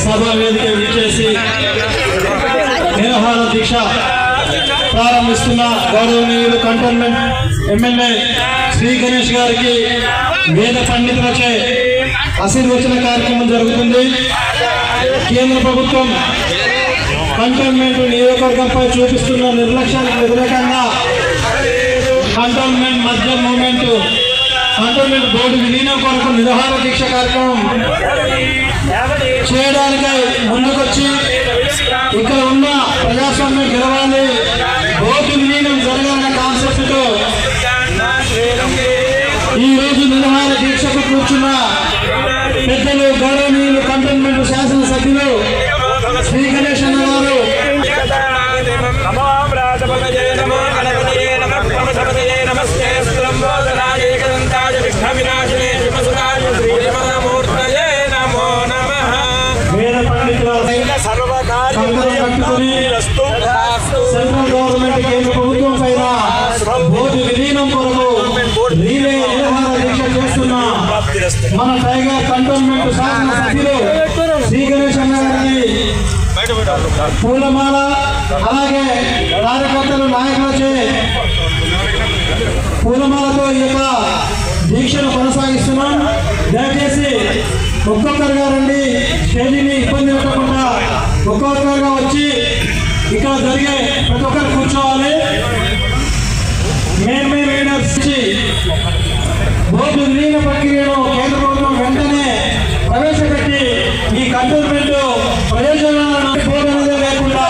సభ వేదిక విచ్చేసి నిరాహార దీక్ష ప్రారంభిస్తున్న గౌరవనీయులు కంటోన్మెంట్ ఎమ్మెల్యే శ్రీ గణేష్ గారికి వేద పండితులచే ఆశీర్వచన కార్యక్రమం జరుగుతుంది. కేంద్ర ప్రభుత్వం కంటోన్మెంట్ నియోజకవర్గంపై చూపిస్తున్న నిర్లక్ష్యానికి వ్యతిరేకంగా కంటోన్మెంట్ మధ్య మూవ్మెంట్ కంటోన్మెంట్ బోర్డు విలీనం కొరకు నిరాహార దీక్ష కార్యక్రమం చేయడానికై ముందుకొచ్చి ఇక్కడ ఉన్న ప్రజాస్వామ్యం గెలవాలి, బోర్డు విలీనం జరగాలనే కాన్సెప్ట్ తో ఈ రోజు నిరాహార దీక్షకు కూర్చున్న పెద్దలు గౌరవనీయులు కంటోన్మెంట్ శాసనసభ్యులు శ్రీ గణేష్ అన్న గారు సెంట్రల్ గవర్నమెంట్ కేంద్ర ప్రభుత్వం పైన బోర్డు విలీనం కొరకు రీలే నిరాహార దీక్ష చేస్తున్న మన టైగర్ కంటోన్మెంట్ శాసనసభ్యులు శ్రీ గణేష్ అన్న గారిని పూలమాల అలాగే కార్యకర్తలు నాయకులచే పూలమాలతో ఈ యొక్క దీక్షను కొనసాగిస్తున్నాం. దయచేసి ఒక్కొక్కరుగా రండి, స్టేజీని ఇబ్బంది పెట్టకుండా ఒక్కొక్కరుగా వచ్చి ఇక్కడ జరిగే ప్రతి ఒక్కరు కూర్చోవాలి. మెయిన్ లీడర్స్ బోర్డు విలీన ప్రక్రియను కేంద్ర ప్రభుత్వం వెంటనే ప్రవేశపెట్టి ఈ కంటోన్మెంట్ ప్రయోజనాలను బోర్డు అనేది లేకుండా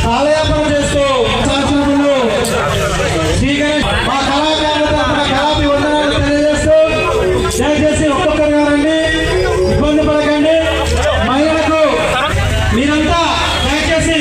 కాలయాపన చేస్తూ శాసనసభ్యులు శ్రీ గణేష్ మా కళాకారులతో కళాపి వందనాలు తెలియజేస్తూ దయచేసి ఒక్కొక్కరుగా రండి, ఇబ్బంది పడకండి. మహిళలకు మీరంతా దయచేసి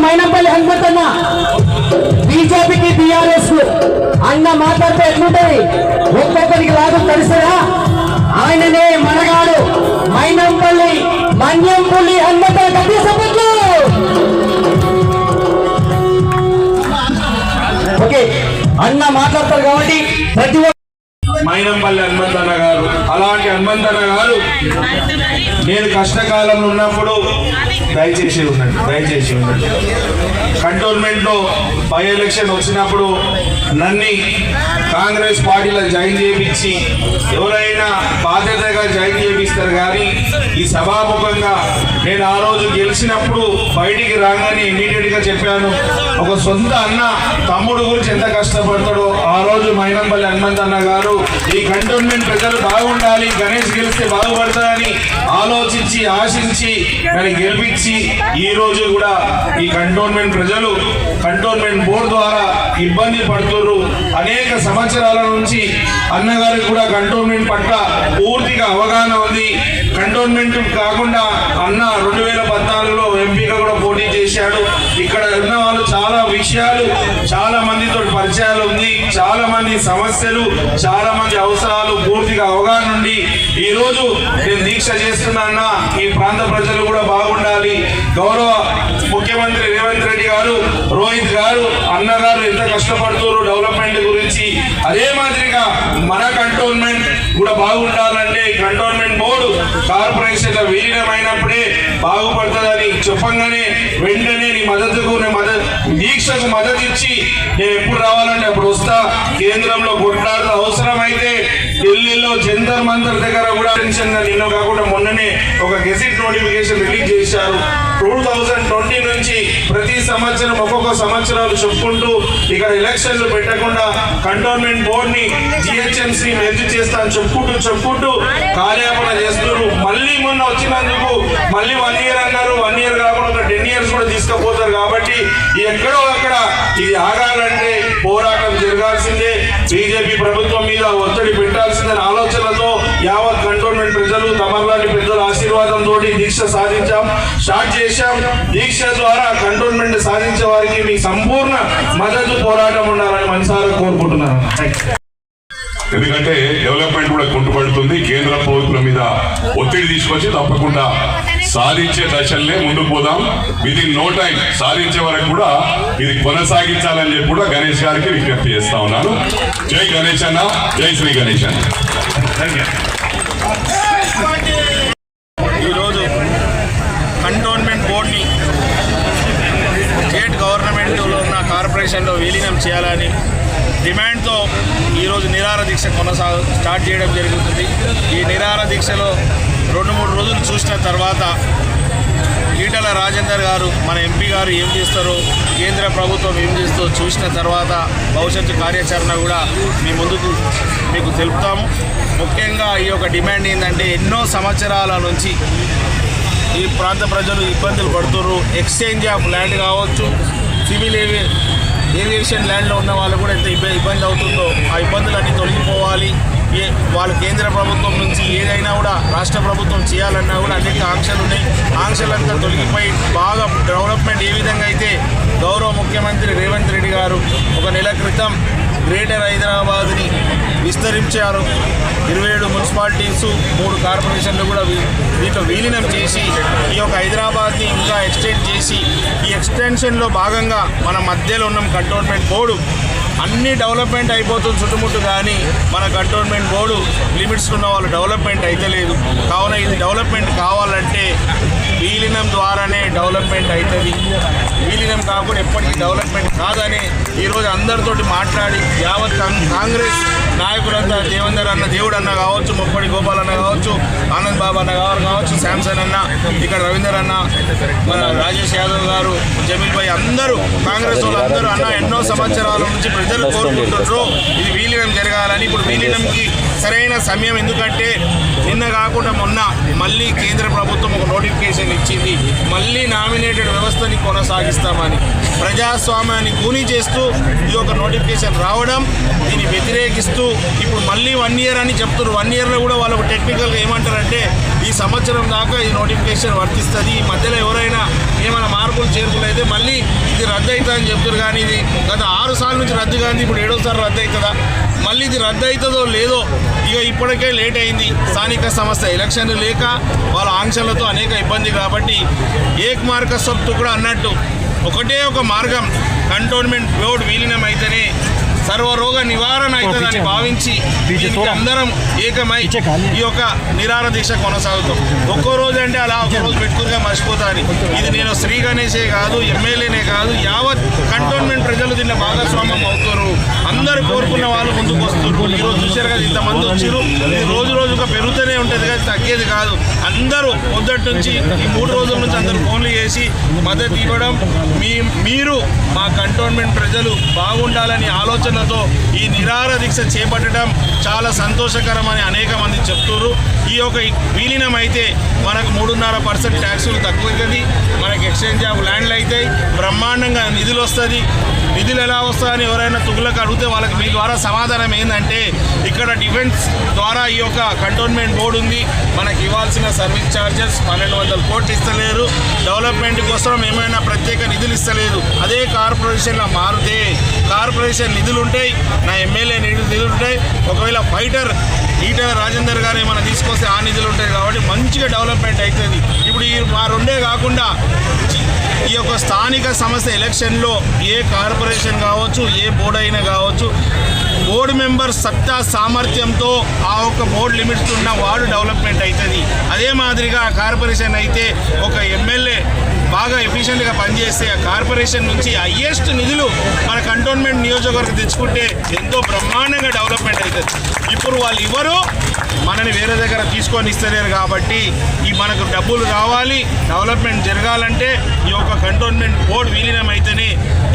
మైనంపల్లి హనుమంతన్న బీజేపీకి టీఆర్ఎస్ అన్న మాట్లాడితే ఎట్లుంటది? ఒక్కొక్కరికి లాభం తెలుసా? ఆయననే మనగాడు మైనంపల్లి మాన్యంపల్లి హనుమంత గట్టి సభ్యులు. ఓకే అన్న మాట్లాడతారు కాబట్టి ప్రతి మైనంపల్లి హనుమంతన్న గారు, అలాంటి హనుమంతన్న గారు నేను కష్టకాలంలో ఉన్నప్పుడు దయచేసి ఉండండి. కంటోన్మెంట్ లో బై ఎలక్షన్ వచ్చినప్పుడు నన్ను కాంగ్రెస్ పార్టీలో జాయిన్ చేయించి ఎవరైనా బాధ్యతగా జాయిన్ చేపిస్తారు కానీ ఈ సభాముఖంగా నేను ఆ రోజు గెలిచినప్పుడు బయటికి రాగానే ఇమీడియట్ గా చెప్పాను, ఒక సొంత అన్న తమ్ముడు గురించి ఎంత కష్టపడతాడో ఆ రోజు మైనంపల్లి హనుమంతన్న గారు ఈ కంటోన్మెంట్ ప్రజలు బాగుండాలి, గణేష్ గెలిస్తే బాగుపడతారని ఆలోచించి ఆశించి నన్ను గెలిపించి ఈ రోజు కూడా ఈ కంటోన్మెంట్ ప్రజలు కంటోన్మెంట్ బోర్డు ద్వారా ఇబ్బంది పడుతున్నారు. అనేక సంవత్సరాల నుంచి అన్నగారికి కూడా కంటోన్మెంట్ పట్ల పూర్తిగా అవగాహన ఉంది. కంటోన్మెంట్ కాకుండా అన్న 2014లో ఎంపీగా కూడా పోటీ చేశాడు. ఇక్కడ ఉన్న వాళ్ళు చాలా విషయాలు, చాలా మందితో పరిచయాలు ఉంది, చాలా మంది సమస్యలు, చాలా మంది అవసరాలు పూర్తిగా అవగాహన ఉండి ఈ రోజు నేను దీక్ష చేస్తున్నా. ఈ ప్రాంత ప్రజలు కూడా బాగుండాలి. గౌరవ ముఖ్యమంత్రి రేవంత్ రెడ్డి గారు, రోహిత్ గారు, అన్నగారు ఎంత కష్టపడుతున్నారు డెవలప్మెంట్ గురించి, అదే మాదిరిగా మన కంటోన్మెంట్ కూడా బాగుండాలంటే కంటోన్మెంట్ బోర్డు కార్పొరేషన్ విలీనమైనప్పుడే బాగుపడుతుందని చెప్పంగానే వెంటనే నీ మద్దతుకు దీక్షకు మద్దతు ఇచ్చి నేను ఎప్పుడు రావాలంటే అప్పుడు వస్తా. కేంద్రంలో కొట్లాడుతూ అవసరమైతే ఢిల్లీలో జంతర్ మంతర్ దగ్గర కూడా నిన్న కాకుండా మొన్ననే ఒక గెజిట్ నోటిఫికేషన్ రిలీజ్ చేశారు. 2020 నుంచి ప్రతి సంవత్సరం ఒక్కొక్క సంవత్సరాలు చెప్పుకుంటూ ఇక్కడ ఎలక్షన్లు పెట్టకుండా కంటోన్మెంట్ బోర్డ్ ని జిహెచ్ఎంసీ మెర్జ్ చేస్తా అని చెప్పుకుంటూ కార్యాపన చేస్తున్నారు. మళ్ళీ మొన్న వచ్చినందుకు మళ్ళీ 1 year అన్నారు. 1 year కాకుండా ఒక 10 years కూడా తీసుకుపోతారు. కాబట్టి ఎక్కడో అక్కడ ఇది ఆగాలంటే పోరాటం జరగాల్సిందే. బీజేపీ ప్రభుత్వం మీద ఒత్తిడి పెట్టాల్సిందని ఆలోచనతో యావత్ కంటోన్మెంట్ ప్రజలు తమలాంటి పెద్దల ఆశీర్వాదంతో దీక్ష స్టార్ట్ చేశాం. దీక్ష ద్వారా కంటోన్మెంట్ సాధించే వారికి మీ సంపూర్ణ మద్దతు పోరాటం ఉండాలని మనసారా కోరుకుంటున్నాను. ఎందుకంటే డెవలప్మెంట్ కూడా కుంటుపడుతుంది. కేంద్ర ప్రభుత్వం మీద ఒత్తిడి తీసుకొచ్చి తప్పకుండా సాధించే దశల్నే ముందుకు పోదాం. విదిన్ నో టైం సాధించే వరకు కూడా ఇది కొనసాగించాలని చెప్పి కూడా గణేష్ గారికి విజ్ఞప్తి చేస్తా ఉన్నాను. జై గణేష్ అన్న, జై శ్రీ గణేష్ అన్న. ఈరోజు కంటోన్మెంట్ బోర్డుని స్టేట్ గవర్నమెంట్లో ఉన్న కార్పొరేషన్లో విలీనం చేయాలని డిమాండ్తో ఈరోజు నిరాహార దీక్ష స్టార్ట్ చేయడం జరుగుతుంది. ఈ నిరాహార దీక్షలో 2-3 రోజులు చూసిన తర్వాత ఈటల రాజేందర్ గారు, మన ఎంపీ గారు ఏం చేస్తారో, కేంద్ర ప్రభుత్వం ఏం చేస్తారో చూసిన తర్వాత భవిష్యత్తు కార్యాచరణ కూడా మీ ముందుకు మీకు తెలుపుతాము. ముఖ్యంగా ఈ యొక్క డిమాండ్ ఏంటంటే ఎన్నో సంవత్సరాల నుంచి ఈ ప్రాంత ప్రజలు ఇబ్బందులు పడుతున్నారు. ఎక్స్చేంజ్ ఆఫ్ ల్యాండ్ కావచ్చు, సివిల్ ఏవియేషన్ ల్యాండ్లో ఉన్న వాళ్ళు కూడా ఎంత ఇబ్బంది అవుతుందో ఆ ఇబ్బందులన్నీ తొలగిపోవాలి. వాళ్ళు కేంద్ర ప్రభుత్వం నుంచి ఏదైనా కూడా రాష్ట్ర ప్రభుత్వం చేయాలన్నా కూడా అన్నిటికీ ఆంక్షలు ఉన్నాయి. ఆంక్షలంతా తొలగిపోయి బాగా డెవలప్మెంట్ ఏ విధంగా అయితే గౌరవ ముఖ్యమంత్రి రేవంత్ రెడ్డి గారు 1 నెల క్రితం గ్రేటర్ హైదరాబాద్ని విస్తరించారు. 27 మున్సిపాలిటీస్, 3 కార్పొరేషన్లు కూడా దీంట్లో విలీనం చేసి ఈ యొక్క హైదరాబాద్ని ఇంకా ఎక్స్టెండ్ చేసి ఈ ఎక్స్టెన్షన్లో భాగంగా మన మధ్యలో ఉన్న కంటోన్మెంట్ బోర్డు అన్ని డెవలప్మెంట్ అయిపోతుంది చుట్టుముట్టు, కానీ మన కంటోన్మెంట్ బోర్డు లిమిట్స్ ఉన్న వాళ్ళు డెవలప్మెంట్ అయితే లేదు. కావున ఇది డెవలప్మెంట్ కావాలంటే విలీనం ద్వారానే డెవలప్మెంట్ అవుతుంది. విలీనం కాకుండా ఎప్పటికీ డెవలప్మెంట్ కాదని ఈరోజు అందరితోటి మాట్లాడి యావత్ కాంగ్రెస్ నాయకులంతా దేవేందర్ అన్న, దేవుడు అన్న కావచ్చు, ముప్పడి గోపాల్ అన్న కావచ్చు, ఆనంద్ బాబు అన్న గారు కావచ్చు, శాంసన్ అన్న, ఇక్కడ రవీందర్ అన్న, మన రాజేష్ యాదవ్ గారు, జమీల్ భాయ్, అందరూ కాంగ్రెస్ వాళ్ళు అందరూ అన్న ఎన్నో సంవత్సరాల నుంచి ప్రజలు కోరుకుంటున్నారు ఇది విలీనం జరగాలని. ఇప్పుడు విలీనంకి సరైన సమయం, ఎందుకంటే నిన్న కాకుండా మొన్న మళ్ళీ కేంద్ర ప్రభుత్వం ఒక నోటిఫికేషన్ ఇచ్చింది, మళ్ళీ నామినేటెడ్ వ్యవస్థని కొనసాగిస్తామని. ప్రజాస్వామ్యాన్ని కూనీ చేస్తూ ఇది ఒక నోటిఫికేషన్ రావడం, దీన్ని వ్యతిరేకిస్తూ ఇప్పుడు మళ్ళీ 1 year అని చెప్తున్నారు. 1 yearలో కూడా వాళ్ళకు టెక్నికల్గా ఏమంటారంటే ఈ సంవత్సరం దాకా ఈ నోటిఫికేషన్ వర్తిస్తుంది. ఈ మధ్యలో ఎవరైనా ఏమైనా మార్పులు చేర్పులు అయితే మళ్ళీ ఇది రద్దు అవుతుందని చెప్తారు. కానీ ఇది గత 6 సార్లు నుంచి రద్దు కానీ ఇప్పుడు 7వ రద్దు అవుతుందా, మళ్ళీ ఇది రద్దు అవుతుందో లేదో ఇక ఇప్పటికే లేట్ అయింది. స్థానిక సంస్థ ఎలక్షన్లు లేక వాళ్ళ ఆంక్షలతో అనేక ఇబ్బంది కాబట్టి ఏక్ మార్క సబ్ టుక్డా అన్నట్టు ఒకటే ఒక మార్గం, కంటోన్మెంట్ బోర్డు విలీనం అయితేనే సర్వరోగ నివారణ అవుతుందని భావించి దీనికి అందరం ఏకమై ఈ యొక్క నిరాహార దీక్ష కొనసాగుతాం. ఒక్కో రోజు అంటే అలా ఒక రోజు పెట్టుకునిగా మర్చిపోతాను. ఇది నేను శ్రీ గణేశే కాదు, ఎమ్మెల్యేనే కాదు, యావత్ కంటోన్మెంట్ ప్రజలు దీన్ని భాగస్వామ్యం అవుతారు. అందరు కోరుకున్న వాళ్ళు ముందుకు వస్తున్నారు. ఈరోజు చూశారు కదా ఇంతమంది వచ్చారు. ఇది రోజు రోజుగా పెరుగుతూనే ఉంటుంది కానీ తగ్గేది కాదు. అందరూ మొదటి నుంచి ఈ 3 రోజుల నుంచి అందరూ ఫోన్లు చేసి మద్దతు ఇవ్వడం, మీరు మా కంటోన్మెంట్ ప్రజలు బాగుండాలని ఆలోచనతో ఈ నిరాహార దీక్ష చేపట్టడం చాలా సంతోషకరమని అనేక మంది చెప్తున్నారు. ఈ యొక్క విలీనం అయితే మనకు 3.5% ట్యాక్సులు తక్కువది, మనకి ఎక్స్చేంజ్ ఆఫ్ ల్యాండ్లు అవుతాయి, బ్రహ్మాండంగా నిధులు వస్తుంది. నిధులు ఎలా వస్తాయని ఎవరైనా తుగులకు అడిగితే వాళ్ళకి మీ ద్వారా సమాధానం ఏంటంటే ఇక్కడ డిఫెన్స్ ద్వారా ఈ యొక్క కంటోన్మెంట్ బోర్డు ఉంది, మనకి ఇవ్వాల్సిన సర్వీస్ ఛార్జెస్ 1200 కోట్లు ఇస్తలేరు, డెవలప్మెంట్ కోసం ఏమైనా ప్రత్యేక నిధులు ఇస్తలేదు. అదే కార్పొరేషన్లో మారితే కార్పొరేషన్ నిధులు ఉంటాయి, నా ఎమ్మెల్యే నిధులు ఉంటాయి, ఒకవేళ ఫైటర్ ఈటెల రాజేందర్ గారు ఏమైనా తీసుకొస్తే ఆ నిధులు ఉంటాయి కాబట్టి మంచిగా డెవలప్మెంట్ అవుతుంది. ఇప్పుడు ఈ ఆ రెండే కాకుండా ఈ యొక్క స్థానిక సంస్థ ఎలక్షన్లో ఏ కార్పొరేషన్ కావచ్చు, ఏ బోర్డు అయినా కావచ్చు, బోర్డు మెంబర్ సత్తా సామర్థ్యంతో ఆ ఒక్క బోర్డు లిమిట్స్ ఉన్న వార్డు డెవలప్మెంట్ అవుతుంది. అదే మాదిరిగా కార్పొరేషన్ అయితే ఒక ఎమ్మెల్యే బాగా ఎఫిషియెంట్గా పనిచేస్తే ఆ కార్పొరేషన్ నుంచి హయ్యెస్ట్ నిధులు మన కంటోన్మెంట్ నియోజకవర్గం తెచ్చుకుంటే ఎంతో బ్రహ్మాండంగా డెవలప్మెంట్ అవుతుంది. ఇప్పుడు వాళ్ళు ఇవ్వరు, మనని వేరే దగ్గర తీసుకొని ఇస్తలేరు కాబట్టి ఈ మనకు డబ్బులు రావాలి, డెవలప్మెంట్ జరగాలంటే ఈ యొక్క కంటోన్మెంట్ బోర్డు విలీనం అయితేనే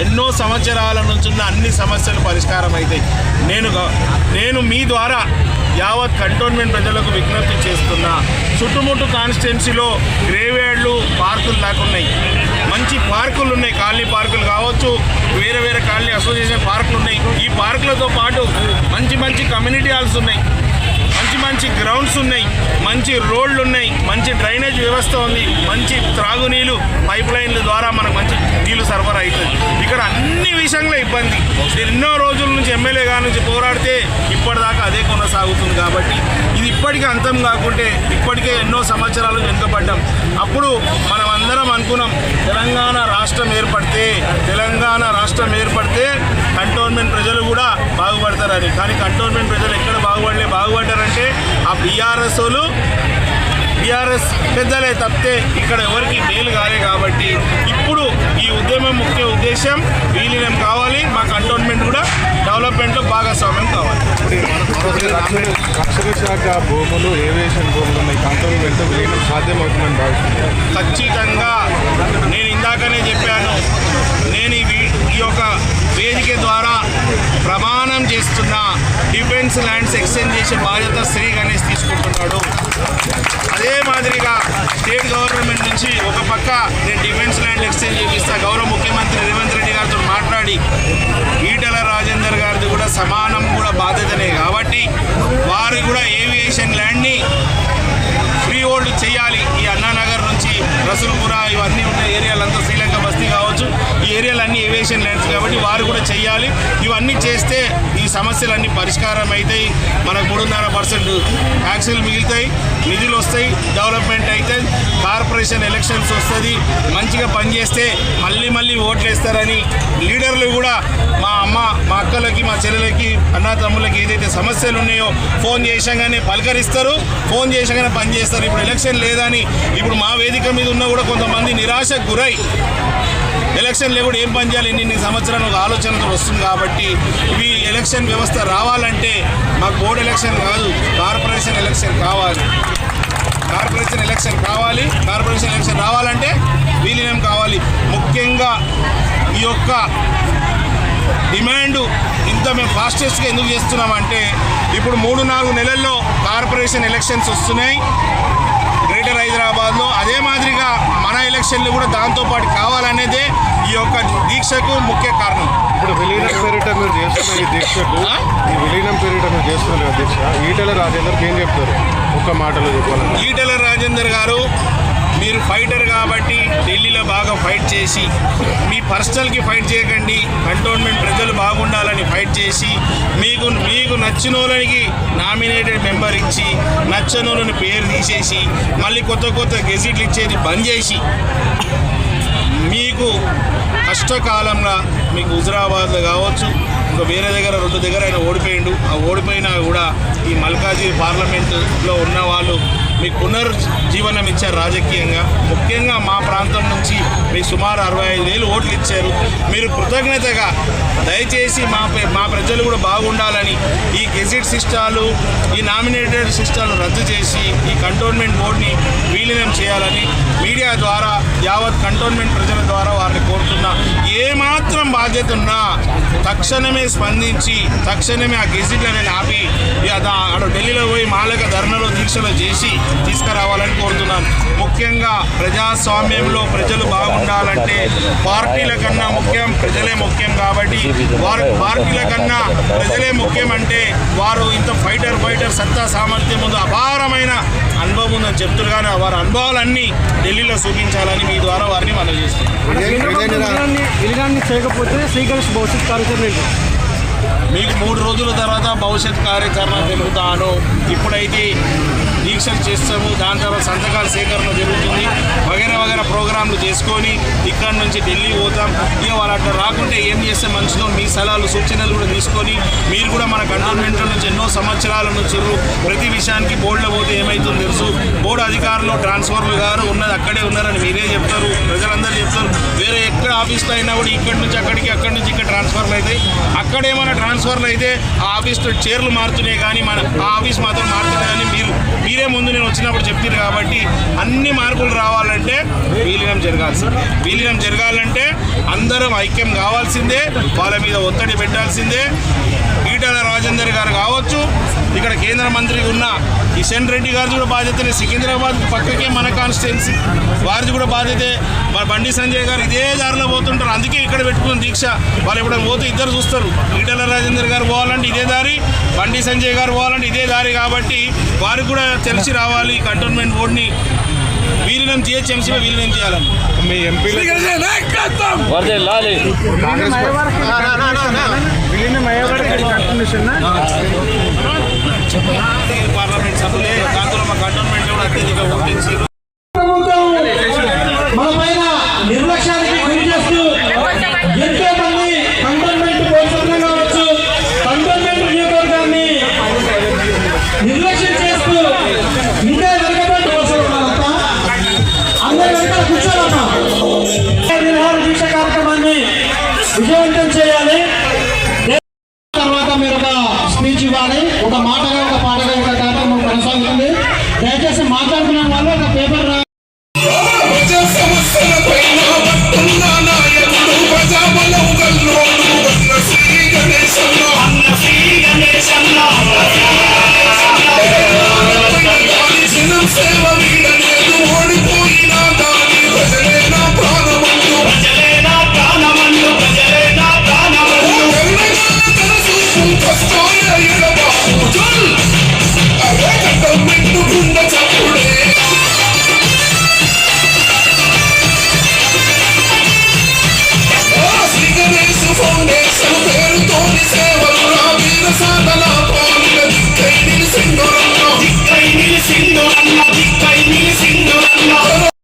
ఎన్నో సంవత్సరాల నుంచి ఉన్న అన్ని సమస్యలు పరిష్కారం అవుతాయి. నేను మీ ద్వారా యావత్ కంటోన్మెంట్ ప్రజలకు విజ్ఞప్తి చేస్తున్నా. చుట్టుముట్టు కాన్స్టిట్యున్సీలో గ్రేవ్యార్డ్లు పార్కులు లేకున్నాయి, మంచి పార్కులు ఉన్నాయి, కాలనీ పార్కులు కావచ్చు, వేరే వేరే కాలనీ అసోసియేషన్ పార్కులు ఉన్నాయి. ఈ పార్కులతో పాటు మంచి మంచి కమ్యూనిటీ హాల్స్ ఉన్నాయి, మంచి గ్రౌండ్స్ ఉన్నాయి, మంచి రోడ్లు ఉన్నాయి, మంచి డ్రైనేజ్ వ్యవస్థ ఉంది, మంచి త్రాగునీళ్ళు పైప్ లైన్ల ద్వారా మనకు మంచి నీళ్లు సరఫరా అవుతుంది. ఇక్కడ అన్ని విషయంలో ఇబ్బంది. ఎన్నో రోజుల నుంచి ఎమ్మెల్యే గారి నుంచి పోరాడితే ఇప్పటిదాకా అదే కొనసాగుతుంది. కాబట్టి ఇది ఇప్పటికీ అంతం కాకుంటే ఇప్పటికే ఎన్నో సంవత్సరాలు వెనుకబడ్డాం. అప్పుడు మనం అందరం అనుకున్నాం తెలంగాణ రాష్ట్రం ఏర్పడితే కంటోన్మెంట్ ప్రజలు కూడా బాగుపడతారని. కానీ కంటోన్మెంట్ ప్రజలు ఎక్కడ బాగుపడ్డారంటే ఆ బీఆర్ఎస్ పెద్దలే తప్పితే ఇక్కడ ఎవరికి మేలు కాలే. కాబట్టి ఇప్పుడు ఈ ఉద్యమం ముఖ్య ఉద్దేశం విలీనం కావాలి, మా కంటోన్మెంట్ కూడా డెవలప్మెంట్లో భాగస్వామ్యం కావాలి. రక్షణ శాఖ భూములు, ఏవియేషన్ భూములు ఉన్నాయి, కంటోన్మెంట్ విలీనం సాధ్యమవుతుందని భావిస్తున్నాను. ఖచ్చితంగా నేను ఇందాకనే చెప్పాను, నేను ఈ యొక్క వేదిక ద్వారా ప్రమాణం చేస్తున్న డిఫెన్స్ ల్యాండ్స్ ఎక్స్చేంజ్ చేసే బాధ్యత శ్రీ గణేష్ తీసుకుంటున్నాడు. అదే మాదిరిగా స్టేట్ గవర్నమెంట్ నుంచి ఒక పక్క నేను డిఫెన్స్ ల్యాండ్ ఎక్స్చేంజ్ చేపిస్తా, గౌరవ ముఖ్యమంత్రి రేవంత్ రెడ్డి గారితో మాట్లాడి ఈటెల రాజేందర్ గారిది కూడా సమానం కూడా బాధ్యతనే కాబట్టి వారు కూడా ఏవియేషన్ ల్యాండ్ని ఫ్రీ హోల్డ్ చేయాలి. ఈ అన్నానగర్ నుంచి రసూల్పుర ఇవన్నీ ఉన్న ఏరియాలంతా శ్రీలంక బస్తీ కావచ్చు, ఈ ఏరియాలన్నీ ఏవియేషన్ ల్యాండ్స్ కాబట్టి వారు కూడా చేయాలి. ఇవన్నీ చేస్తే ఈ సమస్యలన్నీ పరిష్కారం అవుతాయి. మనకు 3.5% ట్యాక్సులు మిగులుతాయి, నిధులు వస్తాయి, డెవలప్మెంట్ అవుతుంది, కార్పొరేషన్ ఎలక్షన్స్ వస్తుంది. మంచిగా పనిచేస్తే మళ్ళీ ఓట్లు వేస్తారని లీడర్లు కూడా మా అమ్మ, మా అక్కలకి, మా చెల్లెలకి, అన్నా తమ్ములకి ఏదైతే సమస్యలు ఉన్నాయో ఫోన్ చేసాగానే పలకరిస్తారు, ఫోన్ చేసాగానే పనిచేస్తారు. ఇప్పుడు ఎలక్షన్ లేదని ఇప్పుడు మా వేదిక మీద ఉన్న కూడా కొంతమంది నిరాశకు గురై ఎలక్షన్ లేకుండా ఏం పని చేయాలి ఇన్ని సంవత్సరాలు ఒక ఆలోచనతో వస్తుంది. కాబట్టి ఇవి ఎలక్షన్ వ్యవస్థ రావాలంటే మాకు బోర్డు ఎలక్షన్ కాదు, కార్పొరేషన్ ఎలక్షన్ కావాలి. కార్పొరేషన్ ఎలక్షన్ రావాలంటే విలీనం కావాలి. ముఖ్యంగా ఈ యొక్క డిమాండ్ ఇంత మేము ఫాస్టెస్ట్గా ఎందుకు చేస్తున్నామంటే ఇప్పుడు 3-4 నెలల్లో కార్పొరేషన్ ఎలక్షన్స్ వస్తున్నాయి గ్రేటర్ హైదరాబాద్లో. అదే మాదిరిగా మన ఎలక్షన్లు కూడా దాంతోపాటు కావాలనేదే ఈ యొక్క దీక్షకు ముఖ్య కారణం. ఇప్పుడు విలీనం పేరిట మీరు చేస్తున్న ఈ దీక్షకు, దీక్ష ఈటెల రాజేందర్కి ఏం చెప్తారు? ఒక్క మాటలో చెప్పాలి. ఈటెల రాజేందర్ గారు మీరు ఫైటర్ కాబట్టి ఢిల్లీలో బాగా ఫైట్ చేసి మీ పర్సనల్కి ఫైట్ చేయకండి, కంటోన్మెంట్ ప్రజలు బాగుండాలని ఫైట్ చేసి మీకు నచ్చిన వాళ్ళకి నామినేటెడ్ మెంబర్ ఇచ్చి నచ్చని వాళ్ళని పేరు తీసేసి మళ్ళీ కొత్త గెజిట్లు ఇచ్చేది బంద్ చేసి మీకు కష్టకాలంలో మీకు హుజరాబాద్లో కావచ్చు ఇంకా వేరే దగ్గర 2 దగ్గర ఆయన ఓడిపోయిండు. ఆ ఓడిపోయినా కూడా ఈ మల్కాజీ పార్లమెంటులో ఉన్న వాళ్ళు మీకు పునర్జీవనం ఇచ్చారు రాజకీయంగా. ముఖ్యంగా మా ప్రాంతం నుంచి మీకు సుమారు 65,000 ఓట్లు ఇచ్చారు. మీరు కృతజ్ఞతగా దయచేసి మా ప్రజలు కూడా బాగుండాలని ఈ గెజిట్ సిస్టాలు ఈ నామినేటెడ్ సిస్టాలు రద్దు చేసి ఈ కంటోన్మెంట్ బోర్డుని విలీనం చేయాలని మీడియా ద్వారా యావత్ కంటోన్మెంట్ ప్రజల ద్వారా వారిని కోరుతున్నా. ఏమాత్రం బాధ్యత ఉన్నా తక్షణమే స్పందించి తక్షణమే ఆ గెజిట్లను ఆపి ఢిల్లీలో పోయి మాలక ధర్నాలో దీక్షలో చేసి తీసుకురావాలని కోరుతున్నాను. ముఖ్యంగా ప్రజాస్వామ్యంలో ప్రజలు బాగుండాలంటే పార్టీల కన్నా ముఖ్యం ప్రజలే ముఖ్యం. కాబట్టి వారు పార్టీల కన్నా ప్రజలే ముఖ్యం అంటే వారు ఇంత ఫైటర్ సత్తా సామర్థ్యం ముందు అపారమైన అనుభవం ఉందని చెప్తున్నారు. కానీ వారి అనుభవాలన్నీ ఢిల్లీలో చూపించాలని మీ ద్వారా వారిని మనం చేస్తున్నాం. విలీనాన్ని చేయకపోతే శ్రీకృష్ణ భవిష్యత్ కార్యాచరణ మీకు 3 రోజుల తర్వాత భవిష్యత్ కార్యాచరణ తెలుపుతాను. ఇప్పుడైతే దీక్షలు చేస్తాము, దాని తర్వాత సంతకాల సేకరణ జరుగుతుంది, వగైరా ప్రోగ్రాంలు చేసుకొని ఇక్కడ నుంచి ఢిల్లీ పోతాం. ఇక వాళ్ళు అట్లా రాకుంటే ఏం చేస్తే మంచిదో మీ సలహాలు సూచనలు కూడా తీసుకొని మీరు కూడా మన కంటోన్మెంట్లో నుంచి ఎన్నో సంవత్సరాల నుంచి ప్రతి విషయానికి బోర్డులో పోతే ఏమవుతుందో తెలుసు. బోర్డు అధికారులు ట్రాన్స్ఫర్లు గారు ఉన్నది అక్కడే ఉన్నారని మీరే చెప్తారు, ప్రజలందరూ చెప్తారు. వేరే ఎక్కడ ఆఫీస్లో అయినా కూడా ఇక్కడి నుంచి అక్కడికి అక్కడి నుంచి ఇక్కడ ట్రాన్స్ఫర్లు అవుతాయి. అక్కడేమైనా ట్రాన్స్ఫర్లు అయితే ఆ ఆఫీస్లో చైర్లు మారుతున్నాయి కానీ ఆ ఆఫీస్ మాత్రం మారుతున్నాయి కానీ మీరే ముందు నేను వచ్చినప్పుడు చెప్తారు. కాబట్టి అన్ని మార్పులు రావాలంటే విలీనం జరగాలంటే అందరం ఐక్యం కావాల్సిందే, వాళ్ళ మీద ఒత్తిడి పెట్టాల్సిందే. ఈటల రాజేందర్ గారు కావచ్చు, ఇక్కడ కేంద్ర మంత్రి ఉన్న కిషన్ రెడ్డి గారు కూడా బాధ్యతనే. సికింద్రాబాద్ పక్కకే మన కాన్స్టిట్యున్సీ, వారిది కూడా బాధ్యతే. మన బండి సంజయ్ గారు ఇదే దారిలో పోతుంటారు, అందుకే ఇక్కడ పెట్టుకున్న దీక్ష. వాళ్ళు ఎప్పుడైనా పోతే ఇద్దరు చూస్తారు, ఈటల రాజేందర్ గారు పోవాలంటే ఇదే దారి, బండి సంజయ్ గారు పోవాలంటే ఇదే దారి. కాబట్టి వారికి కూడా తెలిసి రావాలి కంటోన్మెంట్ బోర్డుని విలీనం జిహెచ్ఎంసీలో విలీనం చేయాలని. మీ ఎంపీలు విలీనం అయ్యేవారికి కంటిన్యూషన్ పార్లమెంట్ సభ్యులే దాంతో మా కంటోన్మెంట్ కూడా అత్యధిక ఓటించి మన పైన నిర్లక్ష్యానికి గురి చేస్తూ ఎంతో మంది కంటోన్మెంట్ బోర్డు కావచ్చు కంటోన్మెంట్ నియోజకవర్గాన్ని నిర్లక్ష్యం చేస్తూ ఇంకా వెనకబడి వస్తున్నారంతా. అందరి వెనక కూర్చోరమ్మా. నిరాహార దీక్ష కార్యక్రమాన్ని విజయవంతం చేయాలి. తర్వాత మీరు ఒక స్పీచ్ ఇవ్వాలి. ఒక మాటగా ఒక పాటగా ఒక కార్యక్రమం కొనసాగుతుంది. దయచేసి మాట్లాడుతున్న వాళ్ళు ఒక పేపర్ Let's go,